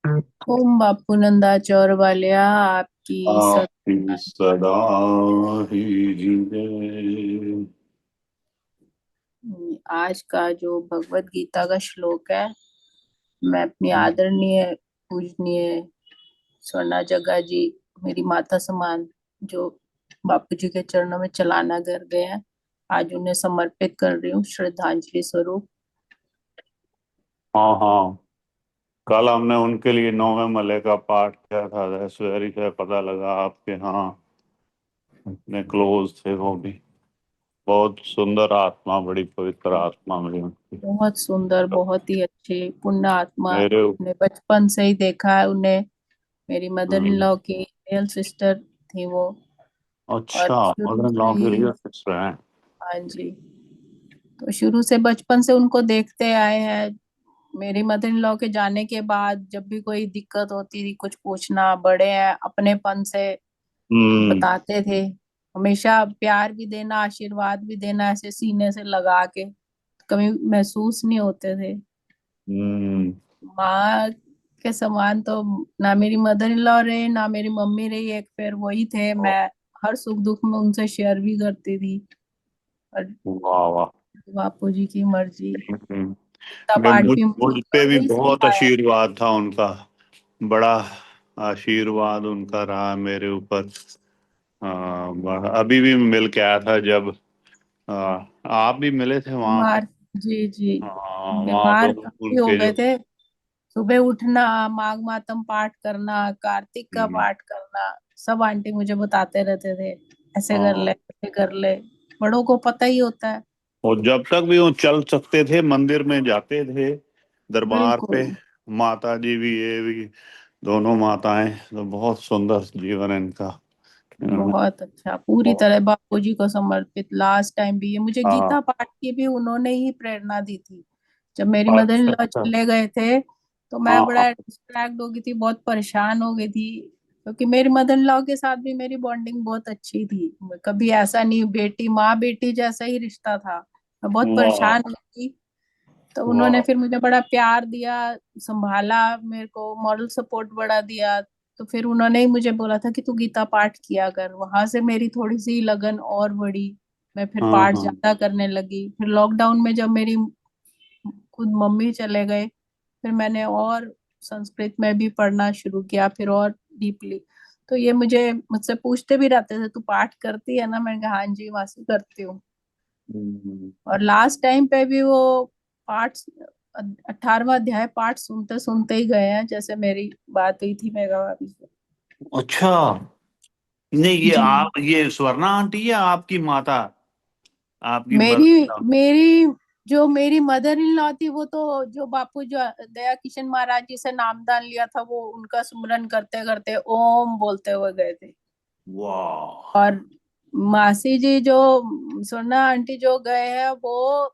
ओम बापू नंदा चौर वालिया आपकी आपकी सदा। सदा ही जय। आज का जो भगवत गीता का श्लोक है, मैं अपनी हम्म। आदरणीय पूजनीय स्वर्णा जग्गा जी, मेरी माता समान, जो बापू जी के चरणों में चलाना कर गए हैं, आज उन्हें समर्पित कर रही हूँ श्रद्धांजलि स्वरूप। हाँ हाँ, कल हमने उनके लिए नौवें मले का पाठ किया था। ऐश्वर्य से पता लगा आपके यहाँ इतने क्लोज थे वो भी। बहुत सुंदर आत्मा, बड़ी पवित्र आत्मा मिली उनकी। बहुत सुंदर, बहुत ही अच्छे पुण्य आत्मा। मेरे ने बचपन से ही देखा है उन्हें। मेरी मदर इन हम्म, लॉ की रियल सिस्टर थी वो। और अच्छा, शुरू मदर इन से लॉ के ही, रियल सिस्टर हैं? हाँ जी, तो शुरू से बचपन से उनको देखते आए हैं। मेरी मदर इन लॉ के जाने के बाद जब भी कोई दिक्कत होती थी, कुछ पूछना, बड़े हैं अपनेपन से हम्म बताते थे। हमेशा प्यार भी देना, आशीर्वाद भी देना, ऐसे सीने से लगा के, कभी महसूस नहीं होते थे। हम्म। माँ के समान तो ना मेरी मदर इन लॉ रहे, ना मेरी मम्मी रही। एक फिर वही थे। मैं हर सुख दुख में उनसे शेयर भी करती थी। और वाह वाह। बापू जी की मर्जी, हम्म। गीता पाठ मुझ भी मुझ मुझे पे भी उन्होंने ही बहुत सिखाया। आशीर्वाद था उनका। बड़ा आशीर्वाद उनका रहा मेरे ऊपर। अभी भी मिल के आया था जब आप भी मिले थे वहां पे। बीमार, जी जी, वहां तो बीमार काफी हो उनके गए जो थे। सुबह उठना, माघ मातम पाठ करना, कार्तिक का हम्म, पाठ करना, सब आंटी मुझे बताते रहते थे, ऐसे कर ले, हाँ, ऐसे कर ले। बड़ों को पता ही होता है। और जब तक भी वो चल सकते थे मंदिर में जाते थे, दरबार पे। बिल्कुल, माता जी भी, ये भी, दोनों माताएं। तो बहुत सुंदर जीवन है इनका। इन्होंने बहुत अच्छा, पूरी बहुत। तरह बापू जी को समर्पित। लास्ट टाइम भी ये मुझे हाँ, गीता पाठ की भी उन्होंने ही प्रेरणा दी थी। जब मेरी मदर इन अच्छा लॉ अच्छा। चले गए थे, तो मैं हाँ हाँ बड़ा डिस्ट्रैक्ट हो गई थी, बहुत परेशान हो गई थी। क्योंकि मेरी मदर इन लॉ के साथ भी मेरी बॉन्डिंग बहुत अच्छी थी। कभी ऐसा नहीं, बेटी माँ बेटी जैसा ही रिश्ता था। मैं बहुत वाह परेशान हुई थी, तो उन्होंने वाह। फिर मुझे बड़ा प्यार दिया, संभाला, मेरे को मॉरल सपोर्ट बड़ा दिया। तो फिर उन्होंने ही मुझे बोला था कि तू गीता पाठ किया कर। वहां से मेरी थोड़ी सी लगन और बढ़ी। मैं फिर हाँ पाठ हाँ। ज्यादा करने लगी। फिर लॉकडाउन में जब मेरी खुद मम्मी चले गए, फिर मैंने और संस्कृत में भी पढ़ना शुरू किया, फिर और डीपली। तो ये मुझे मुझसे पूछते भी रहते थे, तू पाठ करती है ना? मैंने कहा हाँ जी मासी, करती हूँ। हम्म। और लास्ट टाइम पे भी वो पाठ, 18वां अध्याय पाठ सुनते सुनते ही गए हैं, जैसे मेरी बात हुई थी मेघा भाभी से। अच्छा, नहीं ये जी, आप, ये स्वर्णा आंटी या आपकी माता, आपकी मेरी मदर? मेरी जो मेरी मदर इन लॉ थी, वो तो जो बापू जो दया किशन महाराज जी से नामदान लिया था, वो उनका सुमरन करते करते ओम बोलते हुए गए थे। वाह। और मासी जी जो सोना आंटी जो गए हैं, वो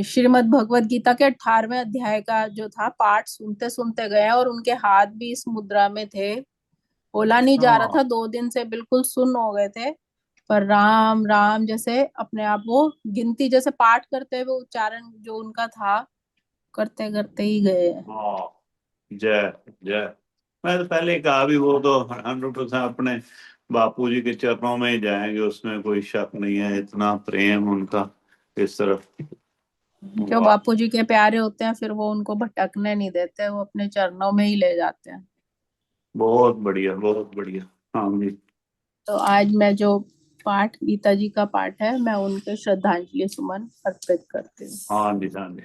श्रीमद् भगवत गीता के 18वें अध्याय का जो था पाठ सुनते सुनते गए हैं, और उनके हाथ भी इस मुद्रा में थे। बोला नहीं जा रहा अच्छा। था, 2 दिन से बिल्कुल सुन्न हो गए थे। पर राम राम जैसे अपने आप वो गिनती, जैसे पाठ करते हुए उच्चारण जो उनका था, करते करते ही गए हैं। वाह। जय जय। मैं तो पहले कहा भी, वो तो 100% अपने बापूजी के चरणों में ही जाएंगे, उसमें कोई शक नहीं है। इतना प्रेम उनका इस तरफ। जो वाह। बापू जी के प्यारे होते हैं, फिर वो उनको भटकने नहीं देते, वो अपने चरणों में ही ले जाते हैं। बहुत बढ़िया, बहुत बढ़िया। हाँ जी। तो आज मैं जो पाठ, गीता जी का पाठ है, मैं उनके श्रद्धांजलि सुमन अर्पित करती हूँ। हाँ जी, हाँ जी।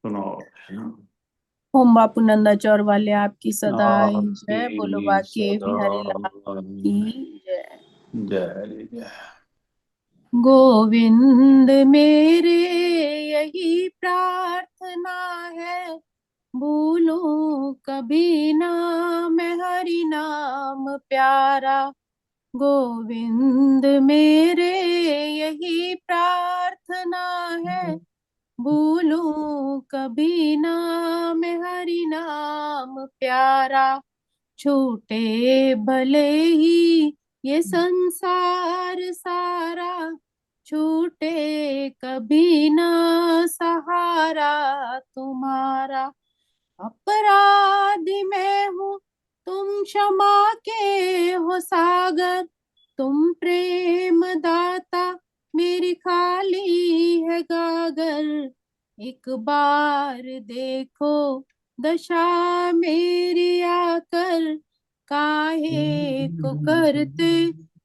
सुनो। ओम बापू नंदा चौर वाले आपकी सदा ही जय। बोलो आपकी बाकी सदा बिहारी लाल की जय। जय जय। गोविंद मेरे यही प्रार्थना है, भूलूं कभी ना मैं हरि नाम प्यारा। गोविंद मेरे यही प्रार्थना है, भूलूं कभी ना मैं हरि नाम प्यारा। छूटे भले ही ये संसार सारा, छूटे कभी ना सहारा तुम्हारा। अपराधी मैं हूँ, तुम क्षमा के हो सागर, तुम प्रेम दाता, मेरी खाली है गागर। एक बार देखो दशा मेरी आकर, काहे को करते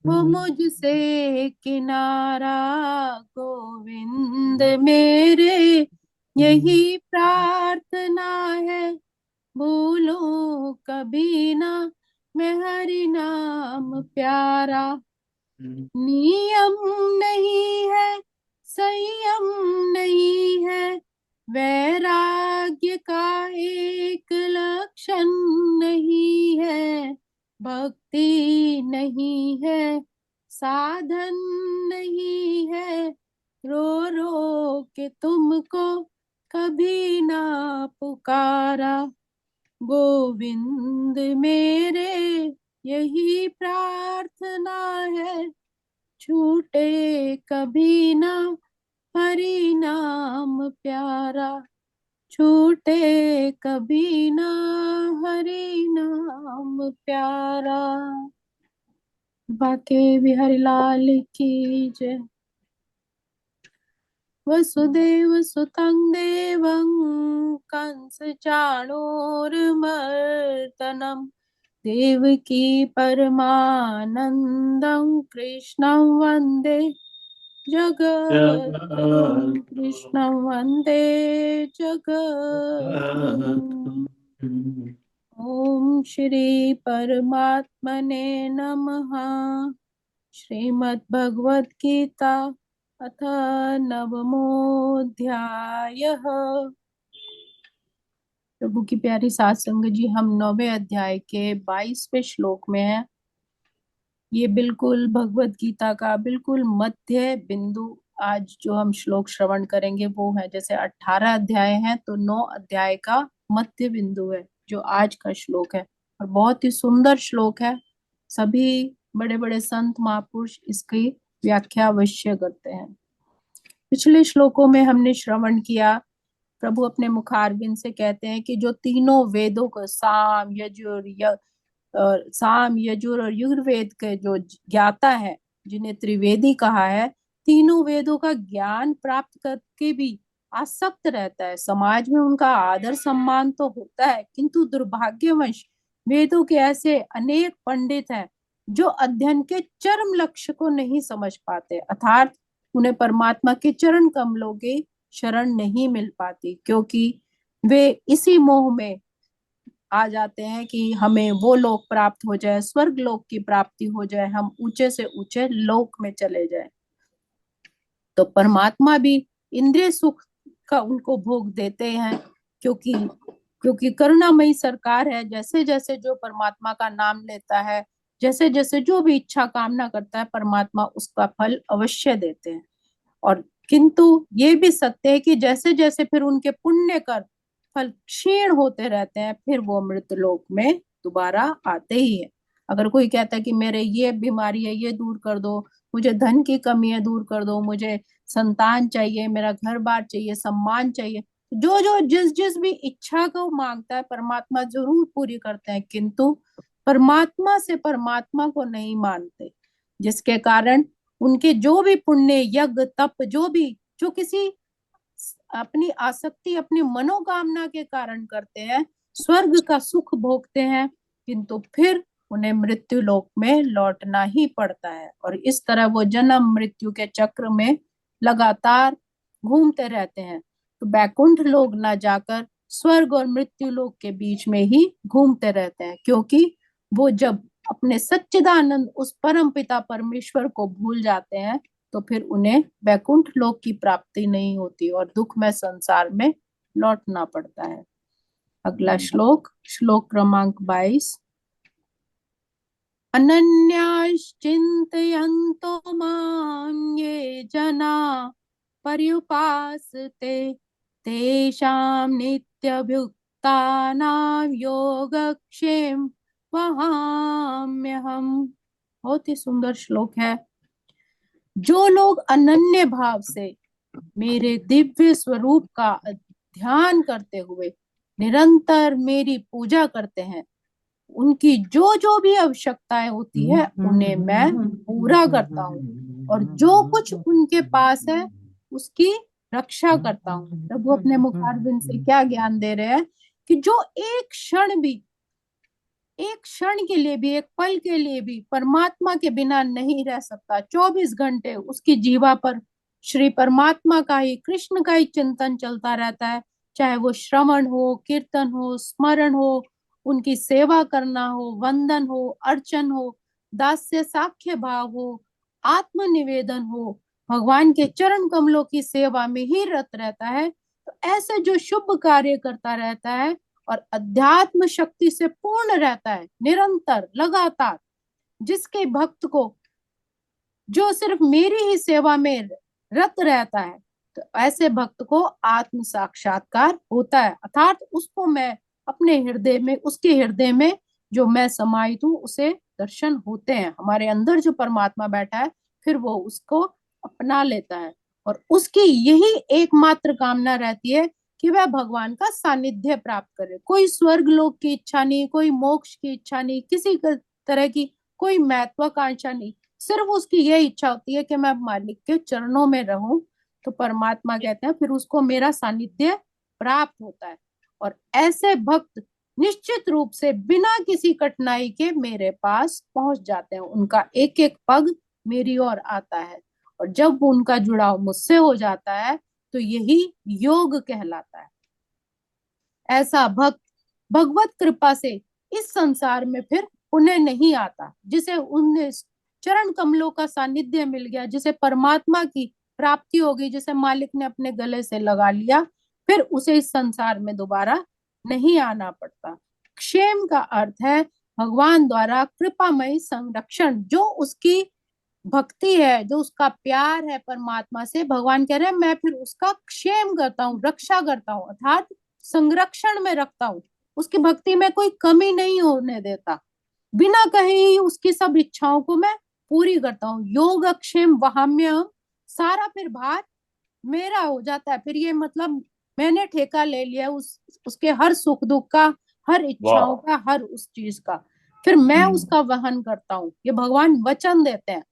हो मुझसे किनारा। गोविंद मेरे यही प्रार्थना है, भूलूं कभी ना मैं हरि नाम प्यारा। नियम नहीं है, संयम नहीं है, वैराग्य का एक लक्षण नहीं है, भक्ति नहीं है, साधन नहीं है, रो रो के तुमको कभी ना पुकारा। गोविंद मेरे यही प्रार्थना है, छूटे कभी ना हरि नाम प्यारा, छूटे कभी ना हरि नाम प्यारा। बाके बिहारी लाल की जय। वसुदेव सुतं देवं कंस चाणूरमर्दनम्, देवकी परमानन्दं कृष्णं वन्दे जगद्गुरुं, कृष्णं वन्दे जगद्गुरुम्। ओम श्री परमात्मने नमः। श्रीमद् भगवद गीता अथ नवमोऽध्यायः। प्रभु की प्यारी सात संगत जी, हम 9वें अध्याय के 22वें श्लोक में हैं। ये बिल्कुल भगवत गीता का बिल्कुल मध्य बिंदु आज जो हम श्लोक श्रवण करेंगे वो है। जैसे 18 अध्याय हैं तो 9 अध्याय का मध्य बिंदु है जो आज का श्लोक है, और बहुत ही सुंदर श्लोक है। सभी बड़े बड़े संत महापुरुष इसकी व्याख्या अवश्य करते हैं। पिछले श्लोकों में हमने श्रवण किया, प्रभु अपने मुखारविंद से कहते हैं कि जो तीनों वेदों को साम यजुर और युर्वेद के जो ज्ञाता है, जिन्हें त्रिवेदी कहा है, तीनों वेदों का ज्ञान प्राप्त करके भी आसक्त रहता है। समाज में उनका आदर सम्मान तो होता है, किंतु दुर्भाग्यवश वेदों के ऐसे अनेक पंडित हैं जो अध्ययन के चरम लक्ष्य को नहीं समझ पाते, अर्थात उन्हें परमात्मा के चरण कमलों की शरण नहीं मिल पाती, क्योंकि वे इसी मोह में आ जाते हैं कि हमें वो लोक प्राप्त हो जाए, स्वर्ग लोक की प्राप्ति हो जाए, हम ऊंचे से ऊंचे लोक में चले जाए। तो परमात्मा भी इंद्रिय सुख का उनको भोग देते हैं, क्योंकि क्योंकि करुणामयी सरकार है। जैसे जैसे जो परमात्मा का नाम लेता है, जैसे जैसे जो भी इच्छा कामना करता है, परमात्मा उसका फल अवश्य देते हैं। और किंतु ये भी सत्य है कि जैसे जैसे फिर उनके पुण्य कर फल क्षीण होते रहते हैं, फिर वो मृत लोक में दोबारा आते ही है। अगर कोई कहता है कि मेरे ये बीमारी है, ये दूर कर दो, मुझे धन की कमी है दूर कर दो, मुझे संतान चाहिए, मेरा घर बार चाहिए, सम्मान चाहिए, जो जो जिस जिस भी इच्छा को मांगता है परमात्मा जरूर पूरी करते हैं, किंतु परमात्मा से परमात्मा को नहीं मानते, जिसके कारण उनके जो भी पुण्य यज्ञ तप जो किसी अपनी आसक्ति अपनी मनोकामना के कारण करते हैं, स्वर्ग का सुख भोगते हैं, किंतु फिर उन्हें मृत्यु लोक में लौटना ही पड़ता है। और इस तरह वो जन्म मृत्यु के चक्र में लगातार घूमते रहते हैं। तो बैकुंठ लोक ना जाकर स्वर्ग और मृत्यु लोक के बीच में ही घूमते रहते हैं, क्योंकि वो जब अपने सच्चिदानंद उस परम पिता परमेश्वर को भूल जाते हैं तो फिर उन्हें बैकुंठ लोक की प्राप्ति नहीं होती और दुख में संसार में लौटना पड़ता है। अगला श्लोक, श्लोक क्रमांक 22। अनन्याश्चिन्तयन्तो मां ये जना पर्युपासते, तेषां नित्यभुक्तानां योगक्षेम वहाम्यहम्। बहुत ही सुंदर श्लोक है। जो लोग अनन्य भाव से मेरे दिव्य स्वरूप का ध्यान करते हुए निरंतर मेरी पूजा करते हैं, उनकी जो जो भी आवश्यकताएं होती है उन्हें मैं पूरा करता हूँ, और जो कुछ उनके पास है उसकी रक्षा करता हूँ। प्रभु अपने मुखारबिंद से क्या ज्ञान दे रहे हैं कि जो एक क्षण भी, एक क्षण के लिए भी, एक पल के लिए भी परमात्मा के बिना नहीं रह सकता, 24 घंटे उसकी जीवा पर श्री परमात्मा का ही, कृष्ण का ही चिंतन चलता रहता है। चाहे वो श्रवण हो, कीर्तन हो, स्मरण हो, उनकी सेवा करना हो, वंदन हो, अर्चन हो, दास्य साख्य भाव हो, आत्मनिवेदन हो, भगवान के चरण कमलों की सेवा में ही रत रहता है। तो ऐसे जो शुभ कार्य करता रहता है और अध्यात्म शक्ति से पूर्ण रहता है, निरंतर लगातार, जिसके भक्त को, जो सिर्फ मेरी ही सेवा में रत रहता है, तो ऐसे भक्त को आत्म साक्षात्कार होता है। अर्थात उसको मैं अपने हृदय में, उसके हृदय में जो मैं समाहित हूँ उसे दर्शन होते हैं। हमारे अंदर जो परमात्मा बैठा है फिर वो उसको अपना लेता है, और उसकी यही एकमात्र कामना रहती है कि वह भगवान का सानिध्य प्राप्त करे। कोई स्वर्ग लोक की इच्छा नहीं, कोई मोक्ष की इच्छा नहीं, किसी तरह की कोई महत्वाकांक्षा नहीं, सिर्फ उसकी ये इच्छा होती है कि मैं मालिक के चरणों में रहूं। तो परमात्मा कहते हैं फिर उसको मेरा सानिध्य प्राप्त होता है। और ऐसे भक्त निश्चित रूप से बिना किसी कठिनाई के मेरे पास पहुंच जाते हैं, उनका एक एक पग मेरी ओर आता है। और जब उनका जुड़ाव मुझसे हो जाता है तो यही योग कहलाता है। ऐसा भक्त भगवत कृपा से इस संसार में फिर पुनः नहीं आता, जिसे उन्हें चरण कमलों का सानिध्य मिल गया, जिसे परमात्मा की प्राप्ति हो गई, जिसे मालिक ने अपने गले से लगा लिया, फिर उसे इस संसार में दोबारा नहीं आना पड़ता। क्षेम का अर्थ है भगवान द्वारा कृपामय संरक्षण। जो उसकी भक्ति है, जो उसका प्यार है परमात्मा से, भगवान कह रहे हैं मैं फिर उसका क्षेम करता हूँ, रक्षा करता हूँ, अर्थात संरक्षण में रखता हूँ। उसकी भक्ति में कोई कमी नहीं होने देता, बिना कहे ही उसकी सब इच्छाओं को मैं पूरी करता हूँ। योग क्षेम वहाम्य, सारा फिर भार मेरा हो जाता है। फिर ये मतलब मैंने ठेका ले लिया उसके हर सुख दुख का, हर इच्छाओं का, हर उस चीज का, फिर मैं उसका वहन करता हूँ। ये भगवान वचन देते हैं।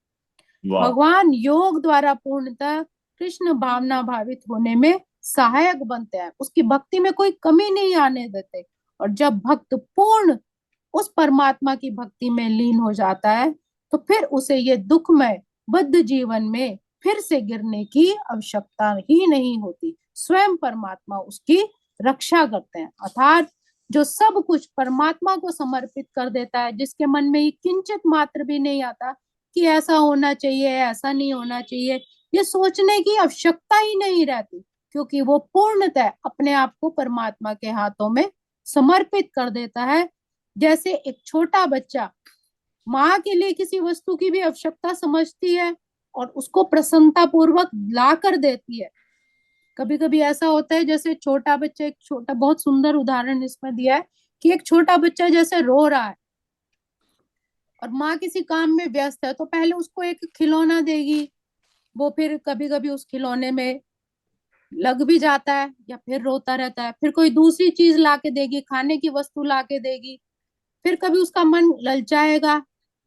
भगवान योग द्वारा पूर्णतः कृष्ण भावना भावित होने में सहायक बनते हैं, उसकी भक्ति में कोई कमी नहीं आने देते। और जब भक्त पूर्ण उस परमात्मा की भक्ति में लीन हो जाता है तो फिर उसे ये दुखमय बद्ध जीवन में फिर से गिरने की आवश्यकता ही नहीं होती। स्वयं परमात्मा उसकी रक्षा करते हैं। अर्थात जो सब कुछ परमात्मा को समर्पित कर देता है, जिसके मन में किंचित मात्र भी नहीं आता कि ऐसा होना चाहिए, ऐसा नहीं होना चाहिए, ये सोचने की आवश्यकता ही नहीं रहती, क्योंकि वो पूर्णतः अपने आप को परमात्मा के हाथों में समर्पित कर देता है। जैसे एक छोटा बच्चा माँ के लिए किसी वस्तु की भी आवश्यकता समझती है और उसको प्रसन्नता पूर्वक ला कर देती है। कभी कभी ऐसा होता है, जैसे छोटा बच्चा, एक छोटा बहुत सुंदर उदाहरण इसमें दिया है कि एक छोटा बच्चा जैसे रो रहा है और माँ किसी काम में व्यस्त है, तो पहले उसको एक खिलौना देगी, वो फिर कभी कभी उस खिलौने में लग भी जाता है या फिर रोता रहता है, फिर कोई दूसरी चीज ला के देगी, खाने की वस्तु ला के देगी, फिर कभी उसका मन ललचाएगा।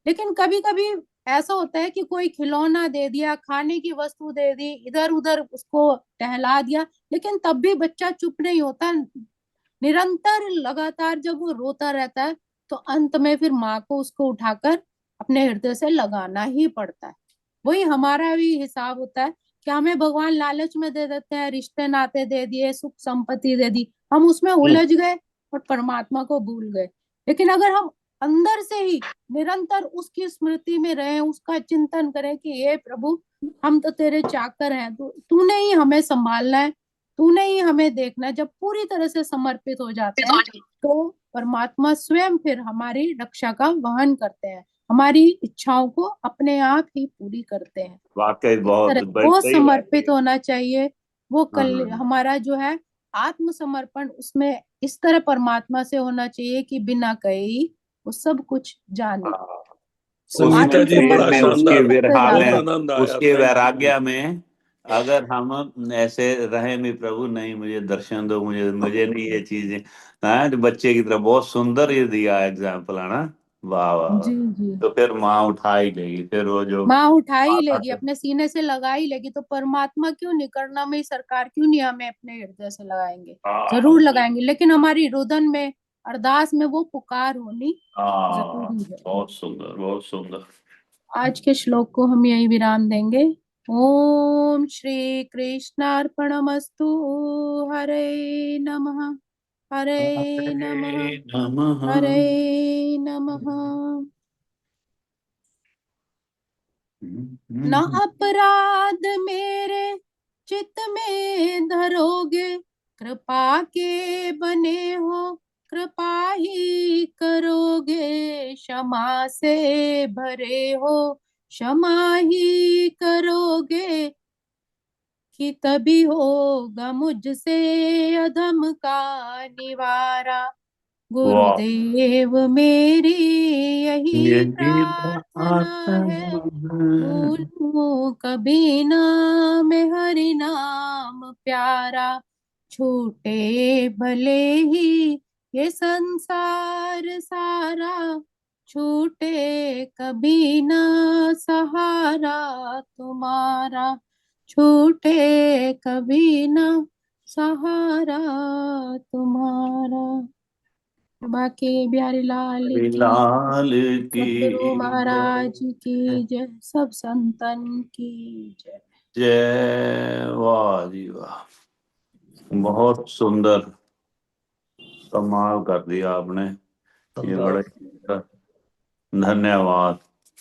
लेकिन कभी कभी ऐसा होता है कि कोई खिलौना दे दिया, खाने की वस्तु दे दी, इधर उधर उसको टहला दिया, लेकिन तब भी बच्चा चुप नहीं होता, निरंतर लगातार जब वो रोता रहता है तो अंत में फिर माँ को उसको उठाकर अपने हृदय से लगाना ही पड़ता है। वही हमारा भी हिसाब होता है कि हमें भगवान लालच में दे देते हैं, रिश्ते नाते दे दिए, सुख संपत्ति दे दी, हम उसमें उलझ गए और परमात्मा को भूल गए। लेकिन अगर हम अंदर से ही निरंतर उसकी स्मृति में रहे, उसका चिंतन करें कि हे प्रभु, हम तो तेरे चाकर हैं, तो तूने ही हमें संभालना है, तूने ही हमें देखना है, जब पूरी तरह से समर्पित हो जाते हैं तो परमात्मा स्वयं फिर हमारी रक्षा का वहन करते हैं, हमारी इच्छाओं को अपने आप ही पूरी करते हैं। वाकई इस बहुत तरह बड़ी वो सही बात समर्पित होना चाहिए। वो कल है। हमारा जो है आत्मसमर्पण, उसमें इस तरह परमात्मा से होना चाहिए कि बिना कहे ही वो सब कुछ जाने। हाँ। संगीता जी, उसमें प्रेम बड़ा में, आत्मसमर्पण उसके शानदार, करते विरहा बहुत जाओ। में, आनंद आया, उसके थैंक यू। वैराग्य में अगर हम ऐसे रहे भी प्रभु, नहीं मुझे दर्शन दो, मुझे मुझे नहीं ये चीजें, हाँ तो बच्चे की तरह बहुत सुंदर ये दिया एग्जाम्पल है ना। वाह वाह वाह। जी जी। तो फिर माँ उठा ही लेगी, फिर वो जो माँ उठा ही माता लेगी, है। अपने सीने से लगा ही लेगी, तो परमात्मा क्यों नहीं, करुणामयी सरकार क्यों नहीं हमें अपने हृदय से लगाएंगे। हाँ जरूर लगाएंगे, लेकिन हमारी रुदन में, अरदास में वो पुकार होनी हाँ, जरूरी है। बहुत सुंदर बहुत सुंदर। आज के श्लोक को हम यही विराम देंगे। ओम श्री कृष्णार्पणमस्तु। हरे नमः। हरे नमः। हरे नमः। हरे नमः। न अपराध मेरे चित में धरोगे, कृपा के बने हो, कृपा ही करोगे, क्षमा से भरे हो, क्षमा ही करोगे, कि तभी होगा मुझसे अधम का निवारा। वाह, गुरुदेव मेरी यही यही प्रार्थना है, प्रार्थना है। भूलूं कभी ना मैं हरि नाम प्यारा। छूटे भले ही ये संसार सारा, छूटे कभी ना सहारा तुम्हारा, छूटे कभी ना सहारा तुम्हारा। बाकी बिहारी लाल की, लाल की सतगुरु जय। महाराज की जय, सब संतन की जय। जय, वाह जी वाह, बहुत सुंदर, कमाल कर दिया आपने। ये बड़े, धन्यवाद।